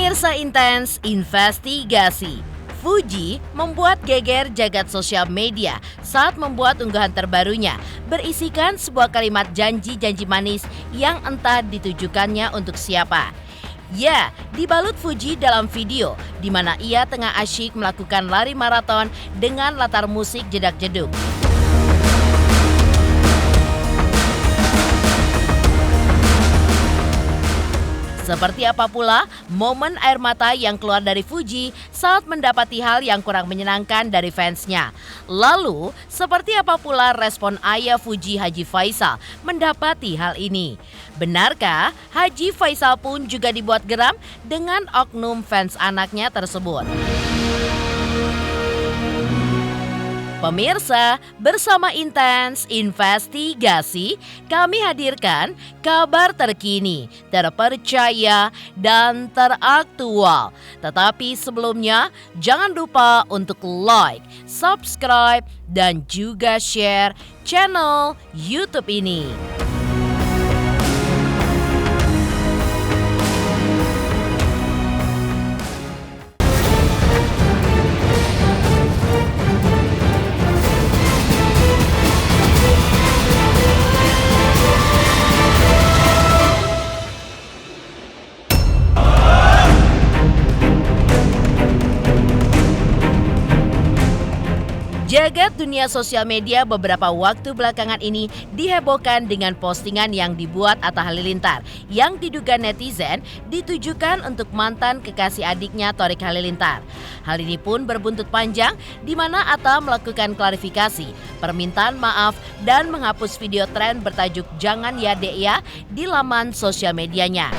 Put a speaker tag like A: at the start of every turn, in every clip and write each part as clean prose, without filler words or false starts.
A: Pemirsa Intens Investigasi, Fuji membuat geger jagat sosial media saat membuat unggahan terbarunya berisikan sebuah kalimat janji-janji manis yang entah ditujukannya untuk siapa. Ya, dibalut Fuji dalam video di mana ia tengah asyik melakukan lari maraton dengan latar musik jedak-jeduk. Seperti apa pula momen air mata yang keluar dari Fuji saat mendapati hal yang kurang menyenangkan dari fansnya. Lalu, seperti apa pula respon ayah Fuji Haji Faisal mendapati hal ini? Benarkah Haji Faisal pun juga dibuat geram dengan oknum fans anaknya tersebut? Pemirsa, bersama Intens Investigasi, kami hadirkan kabar terkini, terpercaya, dan teraktual. Tetapi sebelumnya, jangan lupa untuk like, subscribe, dan juga share channel YouTube ini. Jagat dunia sosial media beberapa waktu belakangan ini dihebohkan dengan postingan yang dibuat Atta Halilintar yang diduga netizen ditujukan untuk mantan kekasih adiknya Thorik Halilintar. Hal ini pun berbuntut panjang di mana Atta melakukan klarifikasi, permintaan maaf dan menghapus video tren bertajuk "Jangan Ya Dek Ya" di laman sosial medianya.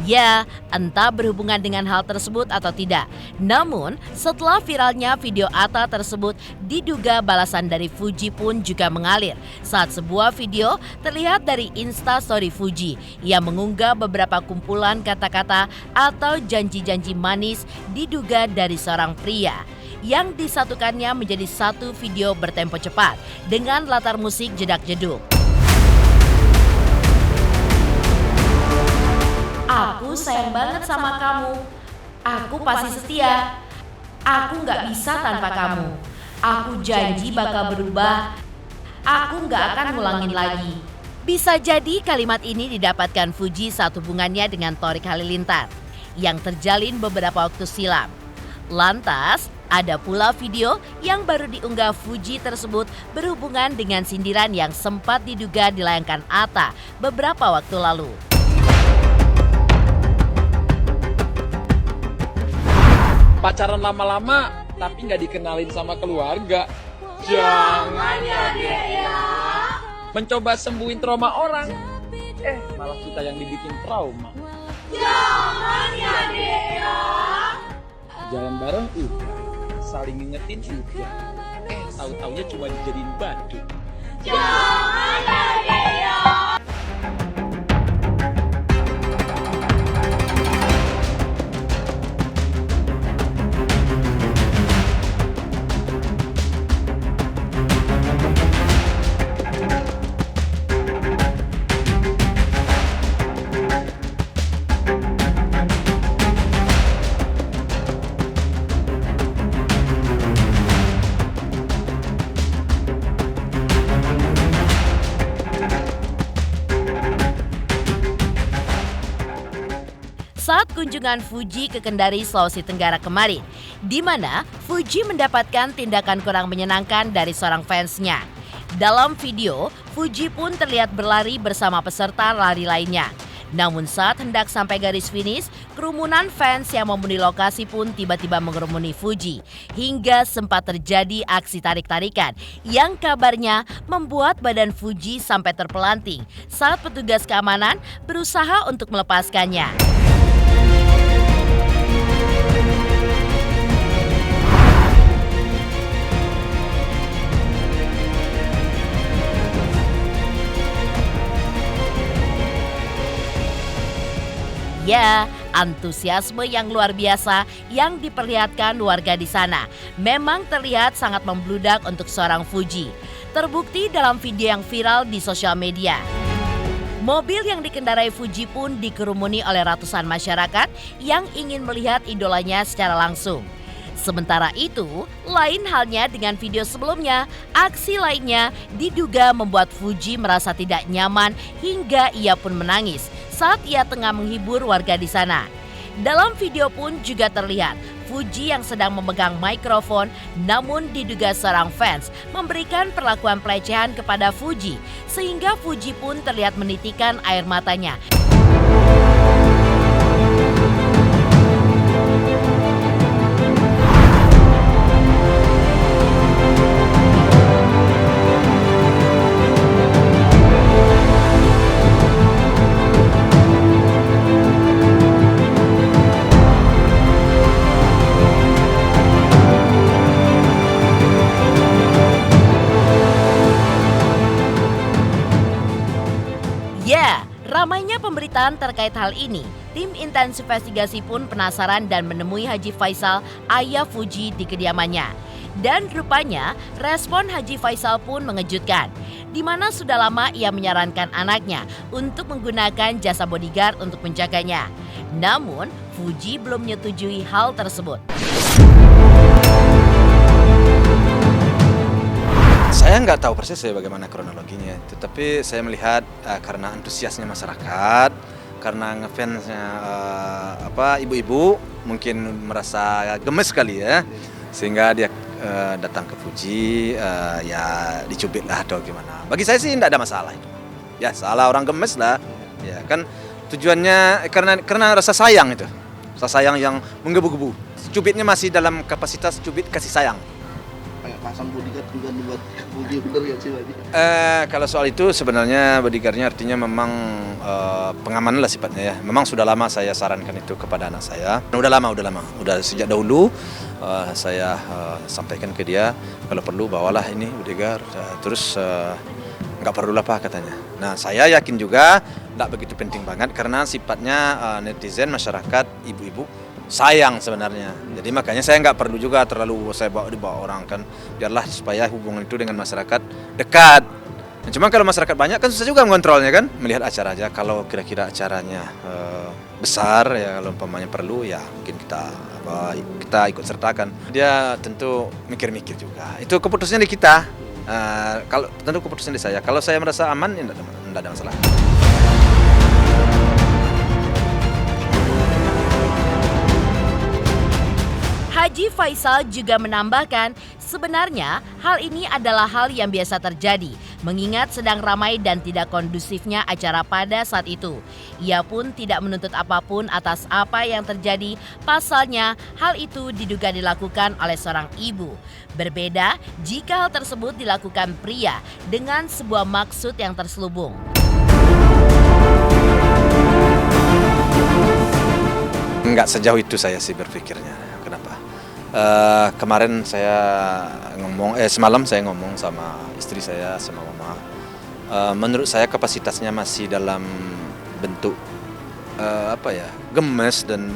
A: Ya, entah berhubungan dengan hal tersebut atau tidak. Namun, setelah viralnya video Atta tersebut, diduga balasan dari Fuji pun juga mengalir. Saat sebuah video terlihat dari Instastory Fuji yang mengunggah beberapa kumpulan kata-kata atau janji-janji manis diduga dari seorang pria, yang disatukannya menjadi satu video bertempo cepat dengan latar musik jedak-jeduk. Aku sayang banget sama kamu. Aku pasti setia. Aku nggak bisa tanpa kamu. Aku janji bakal berubah. Aku nggak akan ngulangin lagi. Bisa jadi kalimat ini didapatkan Fuji saat hubungannya dengan Thorik Halilintar yang terjalin beberapa waktu silam. Lantas, ada pula video yang baru diunggah Fuji tersebut berhubungan dengan sindiran yang sempat diduga dilayangkan Atta beberapa waktu lalu.
B: Pacaran lama-lama tapi nggak dikenalin sama keluarga. Jangan ya Dek ya. Mencoba sembuhin trauma orang, malah kita yang dibikin trauma. Jangan ya Dek ya. Jalan bareng saling ngingetin tahu-taunya cuma dijadiin batu. Jangan ya Dek ya.
A: Saat kunjungan Fuji ke Kendari, Sulawesi Tenggara kemarin, di mana Fuji mendapatkan tindakan kurang menyenangkan dari seorang fansnya. Dalam video, Fuji pun terlihat berlari bersama peserta lari lainnya. Namun saat hendak sampai garis finish, kerumunan fans yang memenuhi lokasi pun tiba-tiba mengerumuni Fuji. Hingga sempat terjadi aksi tarik-tarikan yang kabarnya membuat badan Fuji sampai terpelanting saat petugas keamanan berusaha untuk melepaskannya. Ya, antusiasme yang luar biasa yang diperlihatkan warga di sana memang terlihat sangat membludak untuk seorang Fuji. Terbukti dalam video yang viral di sosial media. Mobil yang dikendarai Fuji pun dikerumuni oleh ratusan masyarakat yang ingin melihat idolanya secara langsung. Sementara itu, lain halnya dengan video sebelumnya, aksi lainnya diduga membuat Fuji merasa tidak nyaman hingga ia pun menangis saat ia tengah menghibur warga di sana. Dalam video pun juga terlihat Fuji yang sedang memegang mikrofon, namun diduga seorang fans memberikan perlakuan pelecehan kepada Fuji, sehingga Fuji pun terlihat menitikkan air matanya. Ya, ramainya pemberitaan terkait hal ini. Tim Intens Investigasi pun penasaran dan menemui Haji Faisal, ayah Fuji, di kediamannya. Dan rupanya respon Haji Faisal pun mengejutkan, di mana sudah lama ia menyarankan anaknya untuk menggunakan jasa bodyguard untuk menjaganya. Namun, Fuji belum menyetujui hal tersebut.
C: Saya nggak tahu persis bagaimana kronologinya, tetapi saya melihat karena antusiasnya masyarakat, karena ngefansnya ibu-ibu mungkin merasa gemes kali ya, sehingga dia datang ke Fuji, ya dicubit lah atau gimana. Bagi saya sih tidak ada masalah itu. Ya salah orang gemes lah, ya kan tujuannya karena rasa sayang itu, rasa sayang yang menggebu-gebu. Cubitnya masih dalam kapasitas cubit kasih sayang.
D: Kayak pasang bodyguard juga buat Fuji, bener ya sih Pak?
C: Kalau soal itu sebenarnya bodyguardnya artinya memang pengamanan lah sifatnya ya. Memang sudah lama saya sarankan itu kepada anak saya. Udah sejak dahulu saya sampaikan ke dia kalau perlu bawalah ini bodyguard. Terus nggak perlu lah Pak katanya. Nah saya yakin juga nggak begitu penting banget karena sifatnya netizen masyarakat ibu-ibu sayang sebenarnya. Jadi makanya saya nggak perlu juga terlalu saya dibawa orang kan. Biarlah supaya hubungan itu dengan masyarakat dekat. Nah, cuma kalau masyarakat banyak kan susah juga mengontrolnya kan. Melihat acara aja. Kalau kira-kira acaranya besar ya kalau umpamanya perlu ya mungkin kita ikut sertakan. Dia tentu mikir-mikir juga. Itu keputusannya di kita. Kalau tentu keputusan di saya. Kalau saya merasa aman ya tidak ada masalah.
A: Haji Faisal juga menambahkan, sebenarnya hal ini adalah hal yang biasa terjadi, mengingat sedang ramai dan tidak kondusifnya acara pada saat itu. Ia pun tidak menuntut apapun atas apa yang terjadi, pasalnya hal itu diduga dilakukan oleh seorang ibu. Berbeda jika hal tersebut dilakukan pria dengan sebuah maksud yang terselubung.
C: Enggak sejauh itu saya sih berpikirnya. Kenapa? Kemarin saya semalam saya ngomong sama istri saya, sama mama. Menurut saya kapasitasnya masih dalam bentuk gemes dan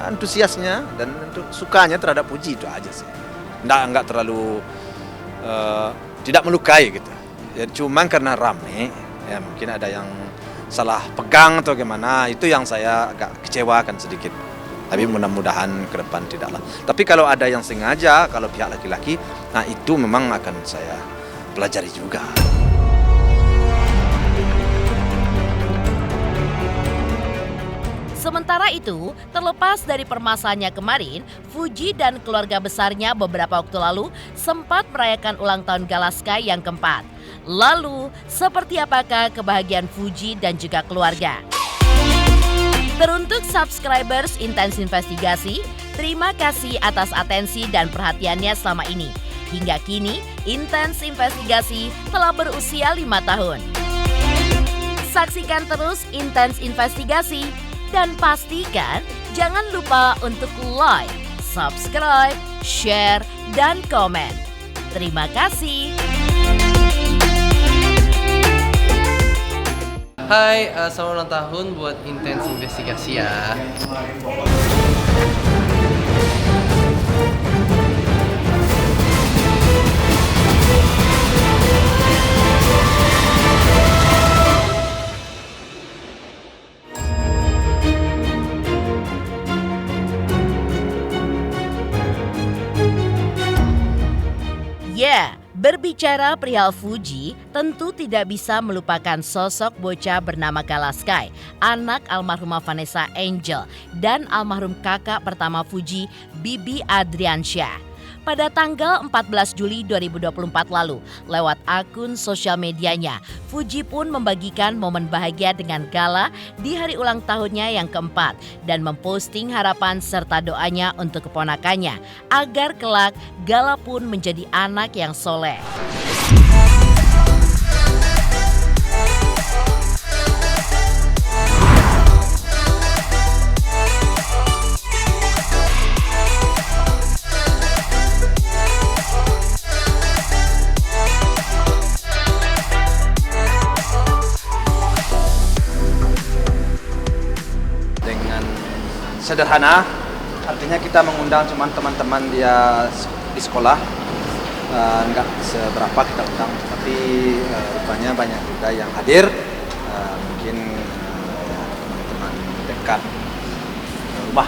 C: antusiasnya dan untuk sukanya terhadap Fuji itu aja sih. Enggak terlalu tidak melukai gitu. Ya cuma karena rame, ya mungkin ada yang salah pegang atau gimana, itu yang saya agak kecewakan sedikit. Tapi mudah-mudahan ke depan tidaklah. Tapi kalau ada yang sengaja, kalau pihak laki-laki, nah itu memang akan saya pelajari juga.
A: Sementara itu, terlepas dari permasalahannya kemarin, Fuji dan keluarga besarnya beberapa waktu lalu sempat merayakan ulang tahun Galaska yang keempat. Lalu, seperti apakah kebahagiaan Fuji dan juga keluarga? Teruntuk subscribers Intens Investigasi, terima kasih atas atensi dan perhatiannya selama ini. Hingga kini, Intens Investigasi telah berusia 5 tahun. Saksikan terus Intens Investigasi dan pastikan jangan lupa untuk like, subscribe, share, dan komen. Terima kasih.
E: Hai, selamat ulang tahun buat Intens Investigasi ya.
A: Ya, berbicara perihal Fuji, tentu tidak bisa melupakan sosok bocah bernama Gala Sky, anak almarhumah Vanessa Angel dan almarhum kakak pertama Fuji, Bibi Adriansyah. Pada tanggal 14 Juli 2024 lalu, lewat akun sosial medianya, Fuji pun membagikan momen bahagia dengan Gala di hari ulang tahunnya yang keempat dan memposting harapan serta doanya untuk keponakannya agar kelak Gala pun menjadi anak yang soleh.
C: Sederhana, artinya kita mengundang cuma teman-teman dia di sekolah, nggak seberapa kita undang, tapi rupanya banyak juga yang hadir, mungkin teman-teman dekat rumah,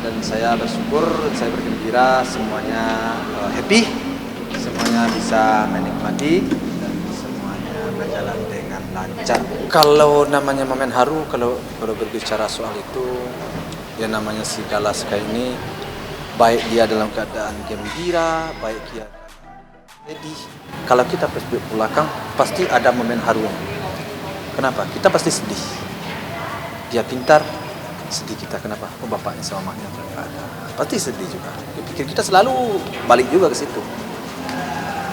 C: dan saya bersyukur, saya bergembira, semuanya happy, semuanya bisa menikmati dan semuanya berjalan dengan lancar. Kalau namanya momen haru, kalau berbicara soal itu, ya namanya si Gala Sky ini, baik dia dalam keadaan gembira, baik dia sedih. Kalau kita perspektif belakang, pasti ada momen haru. Kenapa? Kita pasti sedih. Dia pintar, sedih kita. Kenapa? Oh, bapaknya sama mamanya nggak ada. Pasti sedih juga. Pikir kita selalu balik juga ke situ.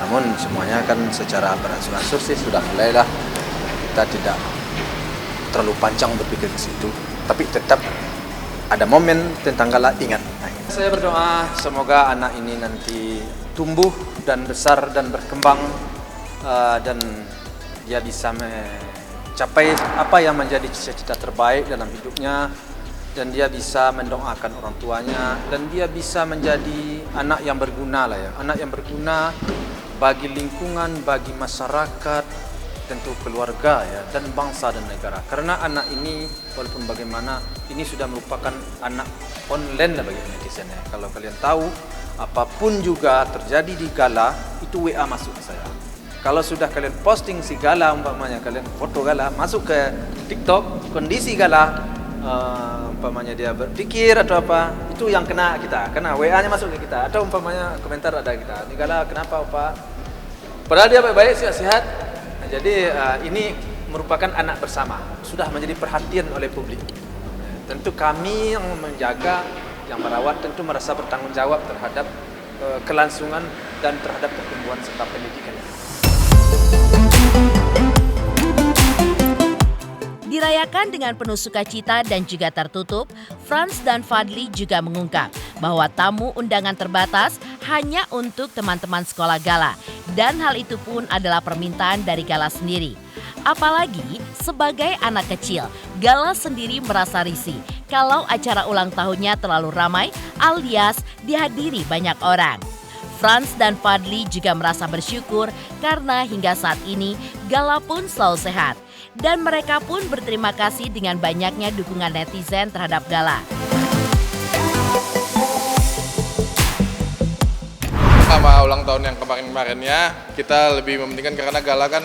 C: Namun semuanya kan secara beransur-ansur sih sudah mulai lah. Kita tidak terlalu panjang berpikir ke situ, tapi tetap ada momen tentang Gala ingat. Saya berdoa semoga anak ini nanti tumbuh dan besar dan berkembang, dan dia bisa mencapai apa yang menjadi cita-cita terbaik dalam hidupnya, dan dia bisa mendoakan orang tuanya, dan dia bisa menjadi anak yang berguna lah ya, anak yang berguna bagi lingkungan, bagi masyarakat, tentu keluarga ya, dan bangsa dan negara. Karena anak ini walaupun bagaimana ini sudah merupakan anak online lah bagi netizen ya. Kalau kalian tahu apapun juga terjadi di Gala itu WA masuk ke saya. Kalau sudah kalian posting si Gala, umpamanya kalian foto Gala masuk ke TikTok, kondisi Gala umpamanya dia berpikir atau apa, itu yang kena kita, karena WA-nya masuk ke kita, atau umpamanya komentar ada kita, ini Gala kenapa Pak? Padahal dia baik-baik, sehat. Jadi ini merupakan anak bersama, sudah menjadi perhatian oleh publik. Tentu kami yang menjaga, yang merawat, tentu merasa bertanggung jawab terhadap kelangsungan dan terhadap pertumbuhan serta pendidikannya.
A: Dirayakan dengan penuh sukacita dan juga tertutup, Franz dan Fadli juga mengungkap bahwa tamu undangan terbatas hanya untuk teman-teman sekolah Gala. Dan hal itu pun adalah permintaan dari Gala sendiri. Apalagi sebagai anak kecil, Gala sendiri merasa risih kalau acara ulang tahunnya terlalu ramai alias dihadiri banyak orang. Franz dan Fadli juga merasa bersyukur karena hingga saat ini Gala pun selalu sehat. Dan mereka pun berterima kasih dengan banyaknya dukungan netizen terhadap Gala.
F: Sama ulang tahun yang kemarin-kemarinnya, kita lebih mementingkan karena Gala kan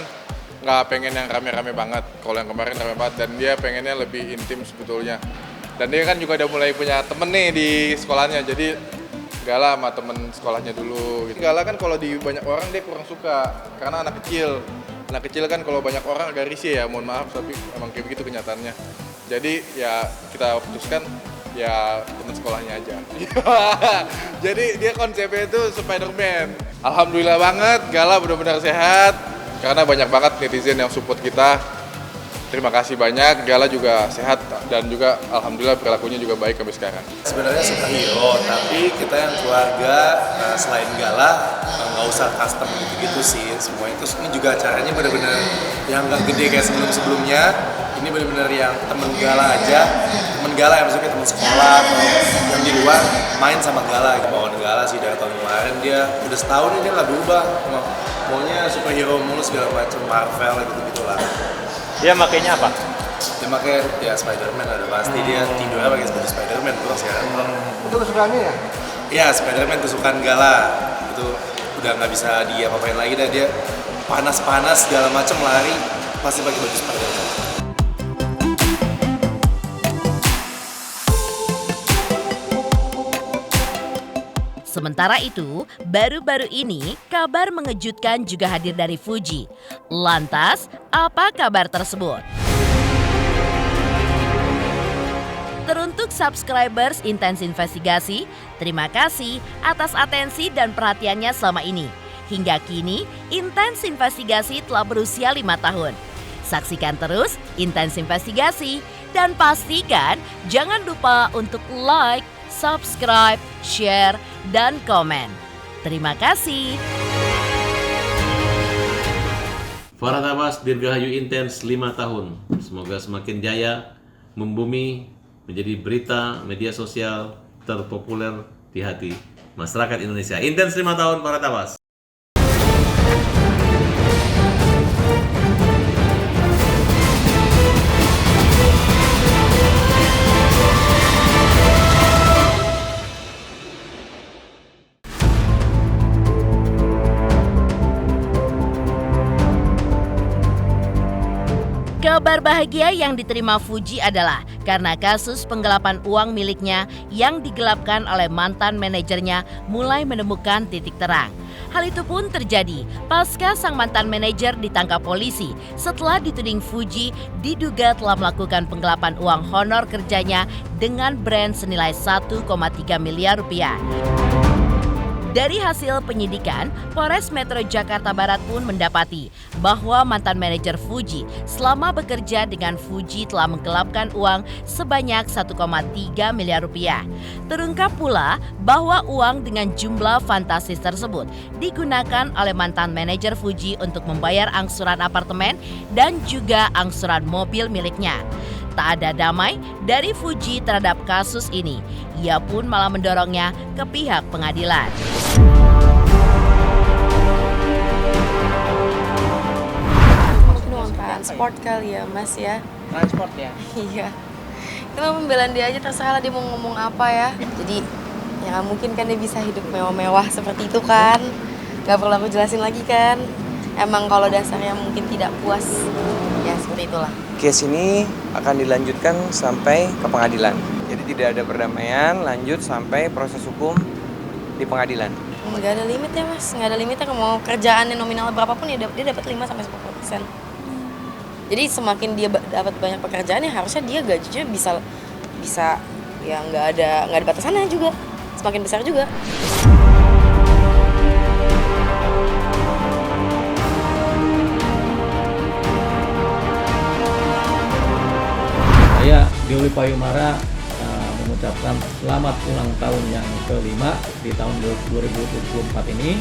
F: nggak pengen yang rame-rame banget. Kalau yang kemarin rame banget, dan dia pengennya lebih intim sebetulnya. Dan dia kan juga udah mulai punya temen nih di sekolahnya, jadi Gala sama temen sekolahnya dulu. Gala kan kalau di banyak orang dia kurang suka, karena anak kecil. Anak kecil kan kalau banyak orang agak risih ya, mohon maaf, tapi emang kayak begitu kenyataannya. Jadi ya kita putuskan ya teman sekolahnya aja. Jadi dia konsepnya itu Spider-Man. Alhamdulillah banget, Gala benar-benar sehat karena banyak banget netizen yang support kita. Terima kasih banyak, Gala juga sehat dan juga alhamdulillah perilakunya juga baik sampai sekarang.
G: Sebenarnya superhero, tapi kita yang keluarga selain Gala nggak usah custom gitu-gitu sih semua itu. Ini juga acaranya benar-benar yang nggak gede kayak sebelum-sebelumnya. Ini benar-benar yang temen Gala aja, temen Gala yang maksudnya temen sekolah atau yang di luar main sama Gala. Bawaan Gala sih dari tahun kemarin dia udah setahun ini dia nggak berubah, maunya superhero mulu segala macam, Marvel gitu-gitulah.
H: Dia makainya apa?
G: Dia pakai ya Spider-Man ada pasti, dia tidurnya pakai sepatu Spider-Man terus sekarang.
D: Itu kesukaannya ya?
G: Iya, Spider-Man kesukaan Gala. itu udah nggak bisa dia apa-apain lagi, dan dia panas-panas segala macam lari pasti pakai baju seperti itu.
A: Sementara itu, baru-baru ini kabar mengejutkan juga hadir dari Fuji. Lantas, apa kabar tersebut? Teruntuk subscribers Intens Investigasi, terima kasih atas atensi dan perhatiannya selama ini. Hingga kini, Intens Investigasi telah berusia 5 tahun. Saksikan terus Intens Investigasi dan pastikan jangan lupa untuk like, subscribe, share, dan komen. Terima kasih.
I: Farah Tabas, Dirgahayu Intens 5 tahun. Semoga semakin jaya, membumi, menjadi berita media sosial terpopuler di hati masyarakat Indonesia. Intens 5 tahun, Farah Tabas.
A: Kabar bahagia yang diterima Fuji adalah karena kasus penggelapan uang miliknya yang digelapkan oleh mantan manajernya mulai menemukan titik terang. Hal itu pun terjadi pasca sang mantan manajer ditangkap polisi setelah dituding Fuji diduga telah melakukan penggelapan uang honor kerjanya dengan brand senilai 1,3 miliar rupiah. Dari hasil penyidikan, Polres Metro Jakarta Barat pun mendapati bahwa mantan manajer Fuji selama bekerja dengan Fuji telah menggelapkan uang sebanyak 1,3 miliar rupiah. Terungkap pula bahwa uang dengan jumlah fantastis tersebut digunakan oleh mantan manajer Fuji untuk membayar angsuran apartemen dan juga angsuran mobil miliknya. Tak ada damai dari Fuji terhadap kasus ini. Ia pun malah mendorongnya ke pihak pengadilan.
J: Mungkin uang transport kali ya Mas ya.
K: Transport ya?
J: Iya. Kita membelan dia aja, terserah dia mau ngomong apa ya. Jadi ya mungkin kan dia bisa hidup mewah-mewah seperti itu kan. Gak perlu aku jelasin lagi kan. Emang kalau dasarnya mungkin tidak puas. Ya seperti itulah.
K: Case ini akan dilanjutkan sampai ke pengadilan. Jadi tidak ada perdamaian, lanjut sampai proses hukum di pengadilan.
J: Nggak ada limit ya Mas, nggak ada limitnya. Mau kerjaannya nominal berapapun ya dia dapat 5-10%. Jadi semakin dia dapat banyak pekerjaan ya harusnya dia gajinya bisa ya nggak ada batasannya juga. Semakin besar juga.
L: Saya Diuli Payumara mengucapkan selamat ulang tahun yang ke-5 di tahun 2024 ini.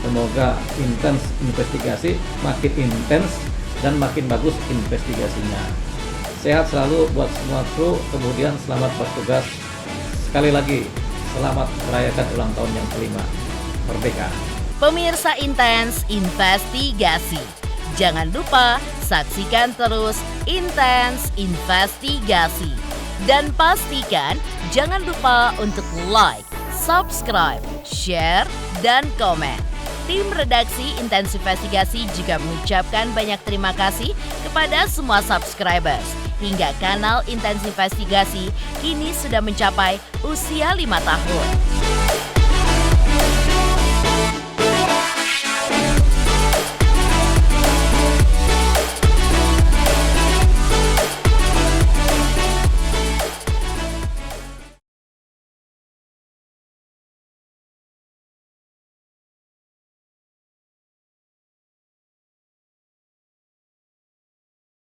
L: Semoga Intens Investigasi makin intens dan makin bagus investigasinya. Sehat selalu buat semua kru, kemudian selamat bertugas. Sekali lagi, selamat merayakan ulang tahun yang ke-5. Merdeka.
A: Pemirsa Intens Investigasi, jangan lupa saksikan terus Intens Investigasi. Dan pastikan jangan lupa untuk like, subscribe, share, dan komen. Tim redaksi Intens Investigasi juga mengucapkan banyak terima kasih kepada semua subscribers. Hingga kanal Intens Investigasi kini sudah mencapai usia 5 tahun.